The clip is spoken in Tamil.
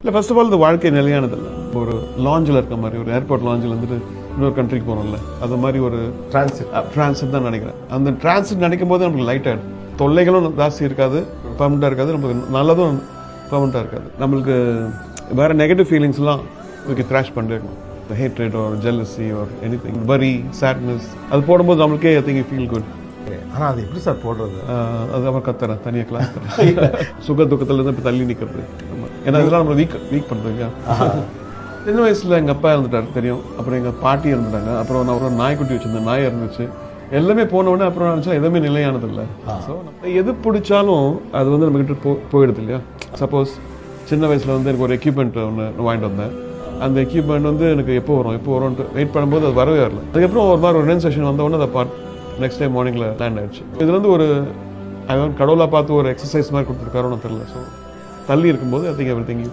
இல்லை ஃபர்ஸ்ட் ஆஃப் ஆல் இந்த வாழ்க்கை நிலையானது இல்லை. ஒரு லாஞ்சில் இருக்க மாதிரி, ஒரு ஏர்போர்ட் லாஞ்சில் வந்துட்டு இன்னொரு கண்ட்ரிக்கு போகிறோம்ல, அது மாதிரி ஒரு டிரான்சிட் தான் நினைக்கிறேன். அந்த டிரான்சிட் நினைக்கும் போது நமக்கு லைட் ஆகிடும். தொல்லைகளும் ஜாஸ்தி இருக்காது, பர்மனெண்ட்டாக இருக்காது, நமக்கு நல்லதும் பர்மனெண்ட்டாக இருக்காது. நம்மளுக்கு வேறு நெகட்டிவ் ஃபீலிங்ஸ்லாம் ஓகே த்ராஷ் பண்ணிருக்கணும். ஹேட்ரேட் ஒரு ஜெல்லசி ஒரு எனிதிங், வரி, சேட்னஸ், அது போடும்போது நம்மளுக்கே I think you feel good. ஆனால் அது எப்படி சார் போடுறது? அது அப்புறம் கத்துறேன், தனியாக கிளாஸ் தரேன். சுக துக்கத்துலேருந்து இப்போ தள்ளி நிற்கிறது. ஏன்னா இதெல்லாம் நம்ம வீக் பண்ணுறதுக்கா. சின்ன வயசில் எங்கள் அப்பா இருந்துட்டார் தெரியும், அப்புறம் எங்கள் பாட்டி இருந்துட்டாங்க, அப்புறம் நான் ஒரு நாய்க்குட்டி வச்சுருந்தேன், நாய் இருந்துச்சு. எல்லாமே போனவுடனே அப்புறம் நினச்சா எதுவுமே நிலையானது இல்லை. ஸோ எது பிடிச்சாலும் அது வந்து நம்மக்கிட்ட போயிடுது இல்லையா. சப்போஸ் சின்ன வயசில் வந்து எனக்கு ஒரு எக்யூப்மெண்ட் ஒன்று வாங்கிட்டு வந்தேன். அந்த எக்யூப்மெண்ட் வந்து எனக்கு எப்போ வரும்ன்ட்டு வெயிட் பண்ணும்போது அது வரவே வரல. அதுக்கப்புறம் ஒரு மாதிரி ஒரு ரெண்டு செஷன் வந்தவுடனே அதை நெக்ஸ்ட் டைம் மார்னிங்கில் லேண்ட் ஆயிடுச்சு. இது வந்து ஒரு கடவுளாக பார்த்து ஒரு எக்ஸசைஸ் மாதிரி கொடுத்துருக்காரோன்னு தெரியல. ஸோ தள்ளி இருக்கும்போது I think every thing you